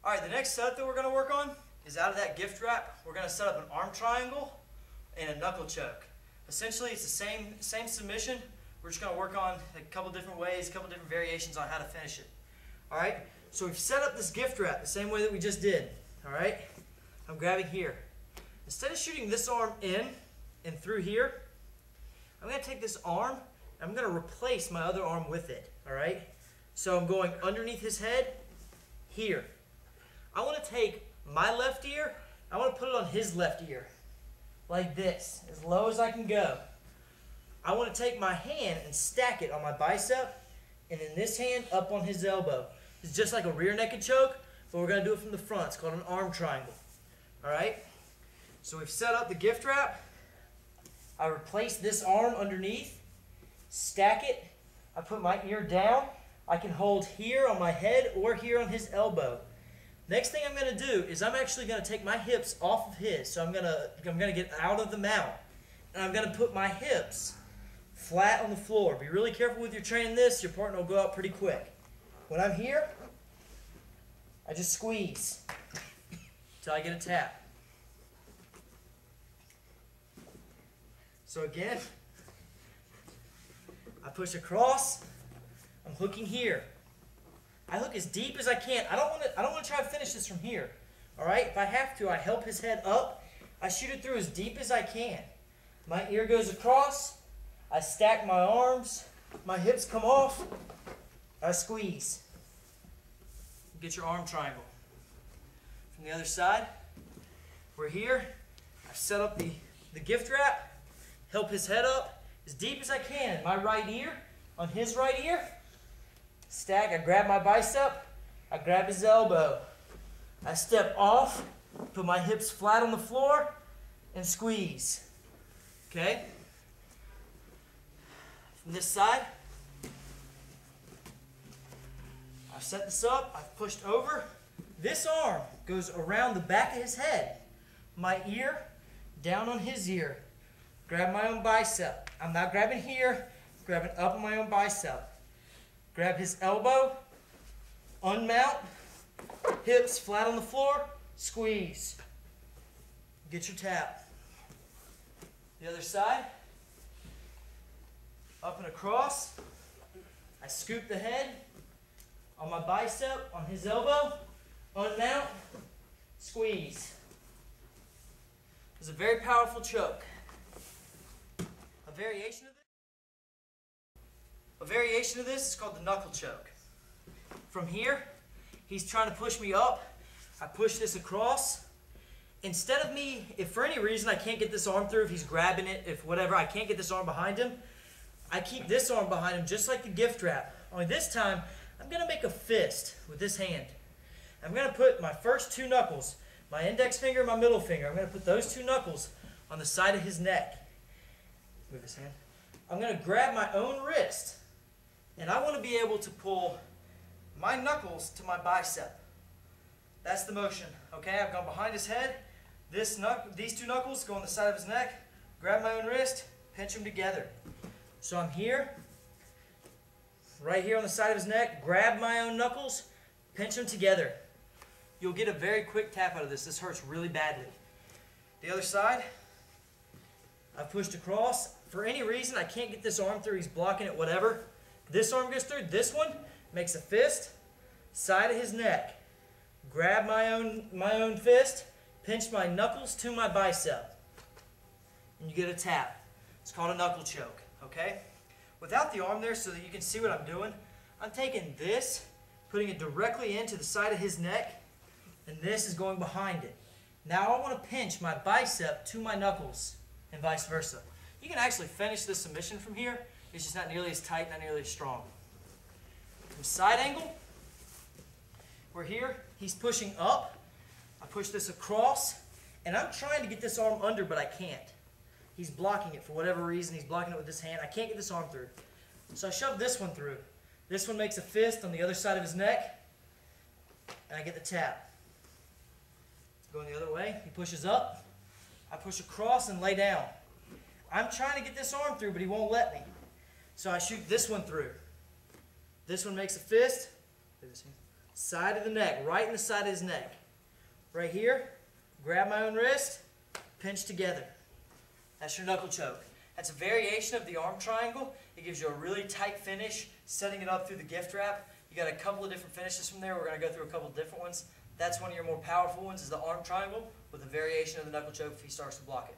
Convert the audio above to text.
All right, the next setup that we're going to work on is out of that gift wrap. We're going to set up an arm triangle and a knuckle choke. Essentially, it's the same submission. We're just going to work on a couple different ways, a couple different variations on how to finish it. All right, so we've set up this gift wrap the same way that we just did. All right, I'm grabbing here. Instead of shooting this arm in and through here, I'm going to take this arm and I'm going to replace my other arm with it. All right, so I'm going underneath his head here. I want to take my left ear, I want to put it on his left ear, like this, as low as I can go. I want to take my hand and stack it on my bicep, and then this hand up on his elbow. It's just like a rear naked choke, but we're going to do it from the front. It's called an arm triangle. All right? So we've set up the gift wrap. I replace this arm underneath, stack it. I put my ear down. I can hold here on my head or here on his elbow. Next thing I'm going to do is I'm actually going to take my hips off of his. So I'm going to get out of the mount. And I'm going to put my hips flat on the floor. Be really careful with your training this. Your partner will go out pretty quick. When I'm here, I just squeeze until I get a tap. So again, I push across. I'm hooking here. I hook as deep as I can. I don't want to try to finish this from here. All right? If I have to, I help his head up. I shoot it through as deep as I can. My ear goes across. I stack my arms. My hips come off. I squeeze. Get your arm triangle. From the other side, we're here. I've set up the gift wrap. Help his head up as deep as I can. My right ear on his right ear. Stack, I grab my bicep, I grab his elbow. I step off, put my hips flat on the floor, and squeeze. Okay? From this side, I've set this up, I've pushed over. This arm goes around the back of his head. My ear down on his ear. Grab my own bicep. I'm not grabbing here, grabbing up on my own bicep. Grab his elbow, unmount, hips flat on the floor, squeeze. Get your tap. The other side, up and across. I scoop the head on my bicep, on his elbow, unmount, squeeze. It's a very powerful choke. A variation of this is called the knuckle choke. From here, he's trying to push me up. I push this across. Instead of me, if for any reason I can't get this arm through, if he's grabbing it, if whatever, I can't get this arm behind him, I keep this arm behind him just like the gift wrap. Only this time, I'm going to make a fist with this hand. I'm going to put my first two knuckles, my index finger and my middle finger, I'm going to put those two knuckles on the side of his neck. Move his hand. I'm going to grab my own wrist, and I want to be able to pull my knuckles to my bicep. That's the motion. Okay, I've gone behind his head. These two knuckles go on the side of his neck. Grab my own wrist, pinch them together. So I'm here, right here on the side of his neck. Grab my own knuckles, pinch them together. You'll get a very quick tap out of this. This hurts really badly. The other side, I've pushed across. For any reason, I can't get this arm through. He's blocking it, whatever. This arm goes through. This one makes a fist, side of his neck. Grab my own fist, pinch my knuckles to my bicep, and you get a tap. It's called a knuckle choke, okay? Without the arm there so that you can see what I'm doing, I'm taking this, putting it directly into the side of his neck, and this is going behind it. Now I want to pinch my bicep to my knuckles, and vice versa. You can actually finish this submission from here. It's just not nearly as tight, not nearly as strong. From side angle, we're here. He's pushing up. I push this across, and I'm trying to get this arm under, but I can't. He's blocking it for whatever reason. He's blocking it with this hand. I can't get this arm through. So I shove this one through. This one makes a fist on the other side of his neck, and I get the tap. Going the other way, he pushes up. I push across and lay down. I'm trying to get this arm through, but he won't let me. So I shoot this one through. This one makes a fist. side of the neck, right in the side of his neck. Right here, grab my own wrist, pinch together. That's your knuckle choke. That's a variation of the arm triangle. It gives you a really tight finish, setting it up through the gift wrap. You got a couple of different finishes from there. We're going to go through a couple of different ones. That's one of your more powerful ones, is the arm triangle with a variation of the knuckle choke if he starts to block it.